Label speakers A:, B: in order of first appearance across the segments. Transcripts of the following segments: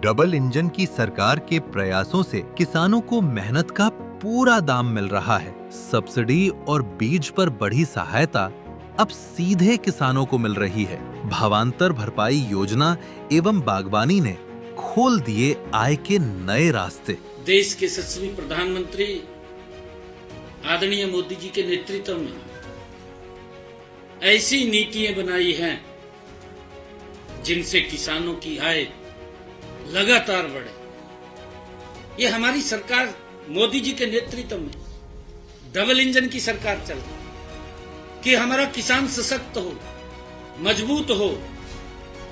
A: Double engine की सरकार के प्रयासों से किसानों को मेहनत का पूरा दाम मिल रहा है। सब्सिडी और बीज पर बढ़ी सहायता अब सीधे किसानों को मिल रही है। भावांतर भरपाई योजना एवं बागवानी ने खोल दिए आय के नए रास्ते।
B: देश के यशस्वी प्रधानमंत्री आदरणीय मोदी जी के नेतृत्व में ऐसी नीतियां बनाई हैं जिनसे किसानों की आय लगातार बढ़े। ये हमारी सरकार मोदी जी के नेतृत्व में डबल इंजन की सरकार चल रही है कि हमारा किसान सशक्त हो, मजबूत हो,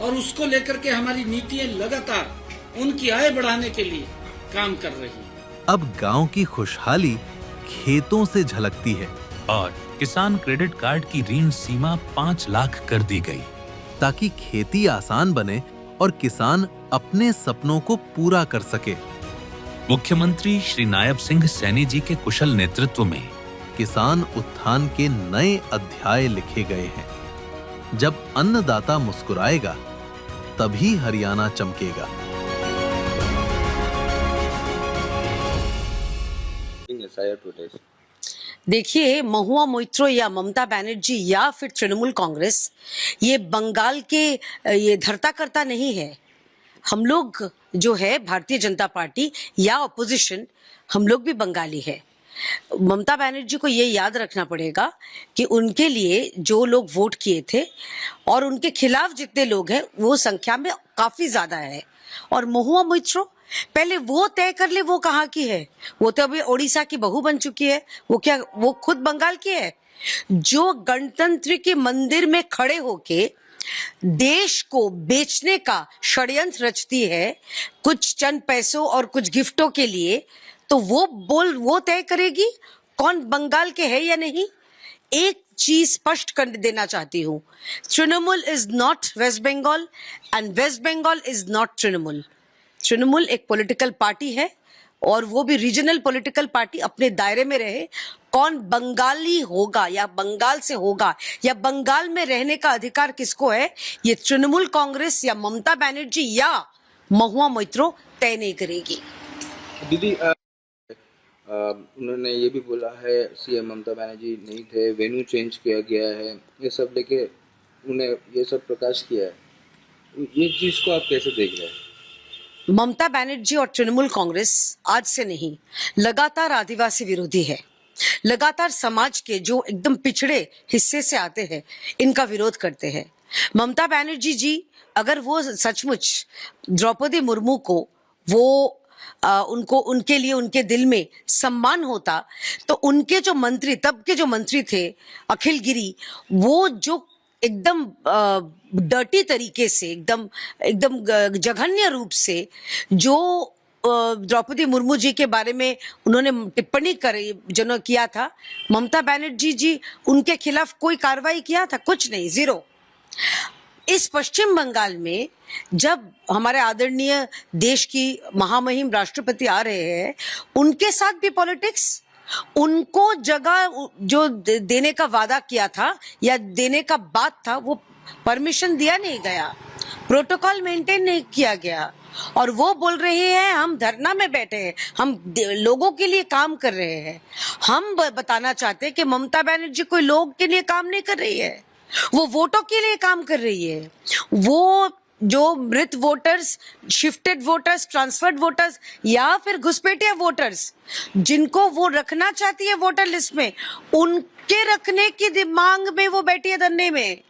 B: और उसको लेकर के हमारी नीतियां लगातार उनकी आय बढ़ाने के लिए काम कर रही है।
A: अब गांव की खुशहाली खेतों से झलकती है
C: और किसान क्रेडिट कार्ड की ऋण सीमा 5 लाख कर दी गई,
A: ताकि खेती आसान बने और किसान अपने सपनों को पूरा कर सके।
C: मुख्यमंत्री श्री नायब सिंह सैनी जी के कुशल नेतृत्व में
A: किसान उत्थान के नए अध्याय लिखे गए हैं। जब अन्नदाता मुस्कुराएगा, तभी हरियाणा चमकेगा।
D: देखिए, महुआ मोइत्रो या ममता बनर्जी या फिर तृणमूल कांग्रेस ये बंगाल के ये धरता करता नहीं है। हम लोग जो है भारतीय जनता पार्टी या ऑपोजिशन, हम लोग भी बंगाली है। ममता बनर्जी को ये याद रखना पड़ेगा कि उनके लिए जो लोग वोट किए थे और उनके खिलाफ जितने लोग हैं वो संख्या में काफी ज्यादा है। और महुआ मोइत्रो पहले वो तय कर ले वो कहाँ की है। वो तो अभी ओडिशा की बहू बन चुकी है। वो क्या वो खुद बंगाल की है? जो गणतंत्र के मंदिर में खड़े होके देश को बेचने का षड्यंत्र रचती है कुछ चंद पैसों और कुछ गिफ्टों के लिए, तो वो तय करेगी कौन बंगाल के है या नहीं। एक चीज स्पष्ट कर देना चाहती हूँ, Trinamool is not West Bengal and West Bengal is not Trinamool. Trinamool एक पॉलिटिकल पार्टी है और वो भी रीजनल पॉलिटिकल पार्टी, अपने दायरे में रहे। कौन बंगाली होगा या बंगाल से होगा या बंगाल में रहने का अधिकार किसको है, ये तृणमूल कांग्रेस या ममता बनर्जी या महुआ मोइत्रो तय नहीं करेगी।
E: दीदी, उन्होंने ये भी बोला है सीएम ममता बनर्जी नहीं थे, वेन्यू चेंज किया गया है, ये सब लेके उन्हें ये सब प्रकाश किया है। ये चीज को आप कैसे देख रहे हैं?
D: ममता बनर्जी और तृणमूल कांग्रेस आज से नहीं, लगातार आदिवासी विरोधी है। लगातार समाज के जो एकदम पिछड़े हिस्से से आते हैं इनका विरोध करते हैं। ममता बनर्जी जी अगर वो सचमुच द्रौपदी मुर्मू को वो उनको उनके लिए उनके दिल में सम्मान होता तो उनके जो मंत्री तब के जो मंत्री थे अखिल गिरी, वो जो एकदम डर्टी तरीके से एकदम जघन्य रूप से जो द्रौपदी मुर्मू जी के बारे में उन्होंने टिप्पणी करी जो किया था, ममता बनर्जी जी उनके खिलाफ कोई कार्रवाई किया था? कुछ नहीं, जीरो। इस पश्चिम बंगाल में जब हमारे आदरणीय देश की महामहिम राष्ट्रपति आ रहे हैं, उनके साथ भी पॉलिटिक्स, उनको जगह जो देने का वादा किया था या देने का बात था वो परमिशन दिया नहीं गया, प्रोटोकॉल मेंटेन नहीं किया गया। और वो बोल रहे हैं हम धरना में बैठे हैं, हम लोगों के लिए काम कर रहे हैं। हम बताना चाहते हैं कि ममता बनर्जी कोई लोग के लिए काम नहीं कर रही है, वो वोटों के लिए काम कर रही है। वो जो मृत voters, shifted voters, transferred voters या फिर घुसपैठिया वोटर्स जिनको वो रखना चाहती है वोटर लिस्ट में, उनके रखने की दिमाग में वो बैठी है धरने में।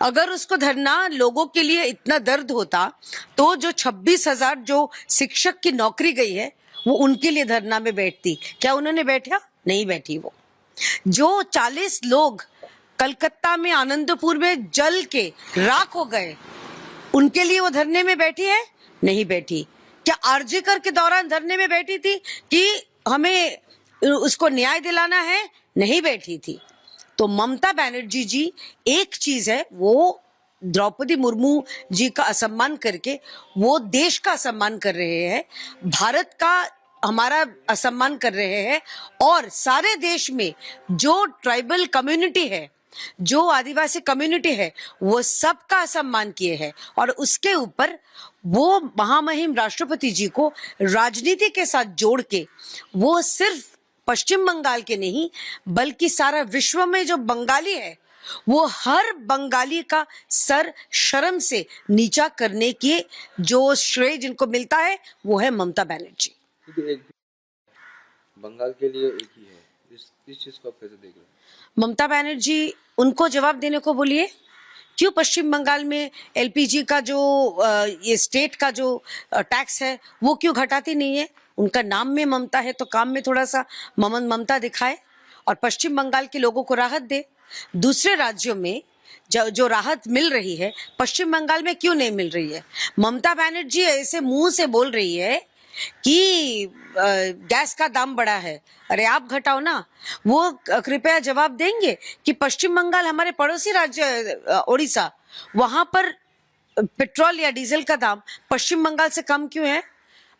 D: अगर उसको धरना लोगों के लिए इतना दर्द होता तो जो 26,000 जो शिक्षक की नौकरी गई है वो उनके लिए धरना में बैठती। क्या उन्होंने बैठा? नहीं बैठी। वो जो 40 लोग कलकत्ता में आनंदपुर में जल के राख हो गए, उनके लिए वो धरने में बैठी है? नहीं बैठी। क्या आरजीकर के दौरान धरने में बैठी थी कि हमें उसको न्याय दिलाना है? नहीं बैठी थी। तो ममता बनर्जी जी एक चीज है, वो द्रौपदी मुर्मू जी का असम्मान करके वो देश का असम्मान कर रहे हैं, भारत का हमारा असम्मान कर रहे हैं। और सारे देश में जो ट्राइबल कम्युनिटी है, जो आदिवासी कम्युनिटी है, वो सबका सम्मान किए हैं। और उसके ऊपर वो महामहिम राष्ट्रपति जी को राजनीति के साथ जोड़ के वो सिर्फ पश्चिम बंगाल के नहीं बल्कि सारा विश्व में जो बंगाली है वो हर बंगाली का सर शर्म से नीचा करने की जो श्रेय जिनको मिलता है वो है ममता बनर्जी।
E: क्योंकि एक बंगाल के लिए एक ही है, इस चीज को आप कैसे देख रहे हैं?
D: ममता बनर्जी उनको जवाब देने को बोलिए, क्यों पश्चिम बंगाल में एलपीजी का जो ये स्टेट का जो टैक्स है वो क्यों घटाती नहीं है? उनका नाम में ममता है तो काम में थोड़ा सा ममता दिखाए और पश्चिम बंगाल के लोगों को राहत दे। दूसरे राज्यों में जो राहत मिल रही है पश्चिम बंगाल में क्यों नहीं मिल रही है? ममता बनर्जी ऐसे मुंह से बोल रही है कि गैस का दाम बढ़ा है, अरे आप घटाओ ना। वो कृपया जवाब देंगे कि पश्चिम बंगाल हमारे पड़ोसी राज्य ओडिशा, वहां पर पेट्रोल या डीजल का दाम पश्चिम बंगाल से कम क्यों है?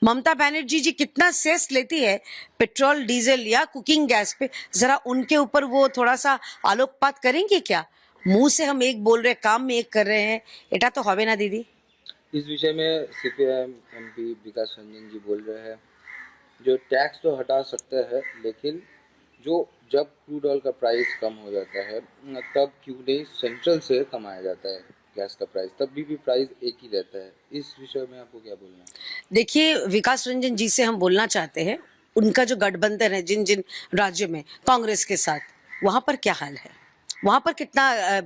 D: ममता बनर्जी जी कितना सेस लेती है पेट्रोल डीजल या कुकिंग गैस पे, जरा उनके ऊपर वो थोड़ा सा आलोकपात करेंगे क्या? मुंह से हम एक बोल रहे हैं, काम में एक कर रहे हैं, एटा तो हवे ना दीदी।
E: इस विषय में सीपीआई एमपी विकास रंजन जी बोल रहे हैं जो टैक्स तो हटा सकते हैं लेकिन जब क्रूड ऑयल का प्राइस कम हो जाता है तब क्यों नहीं सेंट्रल से कमाया जाता है गैस का प्राइस, तब भी प्राइस एक ही रहता है। इस विषय में आपको क्या बोलना है?
D: देखिए, विकास रंजन जी से हम बोलना चाहते हैं, उनका जो गठबंधन है जिन जिन राज्यों में कांग्रेस के साथ, वहां पर क्या हाल है, वहां पर कितना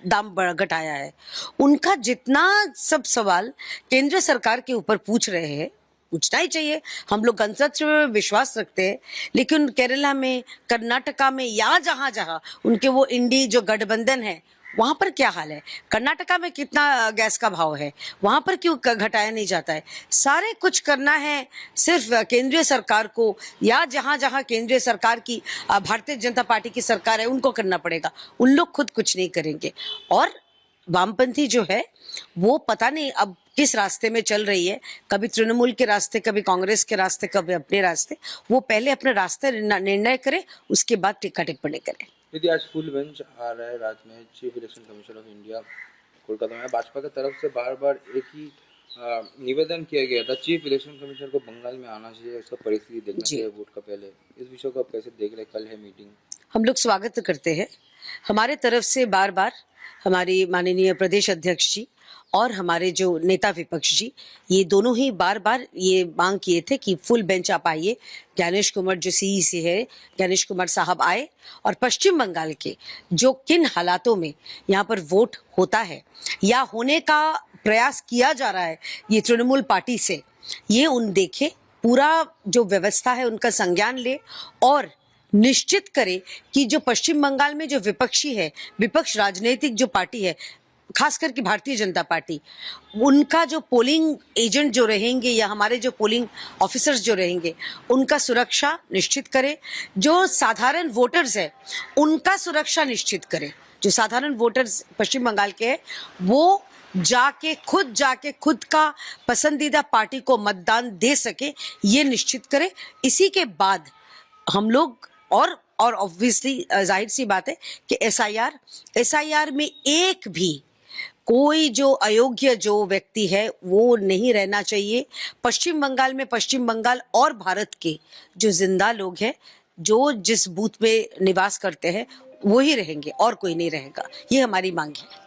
D: दाम घटाया है? उनका जितना सब सवाल केंद्र सरकार के ऊपर पूछ रहे हैं, पूछना ही चाहिए। हम लोग गणतंत्र में विश्वास रखते हैं, लेकिन केरला में, कर्नाटका में या जहां जहां उनके वो इंडी जो गठबंधन है वहां पर क्या हाल है? कर्नाटका में कितना गैस का भाव है, वहां पर क्यों घटाया नहीं जाता है? सारे कुछ करना है सिर्फ केंद्रीय सरकार को, या जहां जहां केंद्रीय सरकार की भारतीय जनता पार्टी की सरकार है उनको करना पड़ेगा। उन लोग खुद कुछ नहीं करेंगे। और वामपंथी जो है वो पता नहीं अब किस रास्ते में चल रही है, कभी तृणमूल के रास्ते, कभी कांग्रेस के रास्ते, कभी अपने रास्ते। वो पहले अपने रास्ते निर्णय करे, उसके बाद टीका टिप्पणी करे।
E: यदि आज फुल बेंच आ रहा है रात में, chief election commission of India Kolkata में, भाजपा की तरफ से बार बार एक ही निवेदन किया गया था, चीफ इलेक्शन कमीशनर को बंगाल में आना चाहिए, उसका परिस्थिति देखना चाहिए वोट का पहले। इस विषय को आप कैसे देख रहे? कल है मीटिंग, हम
D: लोग स्वागत करते हैं। हमारे तरफ से बार बार हमारी माननीय प्रदेश अध्यक्ष जी और हमारे जो नेता विपक्ष जी, ये दोनों ही बार बार ये मांग किए थे कि फुल बेंच आप आइए। ज्ञानेश कुमार जो सीईसी है, ज्ञानेश कुमार साहब आए और पश्चिम बंगाल के जो किन हालातों में यहाँ पर वोट होता है या होने का प्रयास किया जा रहा है ये तृणमूल पार्टी से, ये उन देखे, पूरा जो व्यवस्था है उनका संज्ञान ले और निश्चित करे कि जो पश्चिम बंगाल में जो विपक्षी है, विपक्ष राजनीतिक जो पार्टी है, खास करके भारतीय जनता पार्टी, उनका जो पोलिंग एजेंट जो रहेंगे या हमारे जो पोलिंग ऑफिसर्स जो रहेंगे उनका सुरक्षा निश्चित करे। जो साधारण वोटर्स है उनका सुरक्षा निश्चित करे। जो साधारण वोटर्स पश्चिम बंगाल के हैं वो जाके खुद का पसंदीदा पार्टी को मतदान दे सके, ये निश्चित करे। इसी के बाद हम लोग और ऑब्वियसली जाहिर सी बात है कि एसआईआर में एक भी कोई जो अयोग्य जो व्यक्ति है वो नहीं रहना चाहिए। पश्चिम बंगाल में, पश्चिम बंगाल और भारत के जो जिंदा लोग हैं, जो जिस बूथ पे निवास करते हैं वो ही रहेंगे और कोई नहीं रहेगा, ये हमारी मांग है।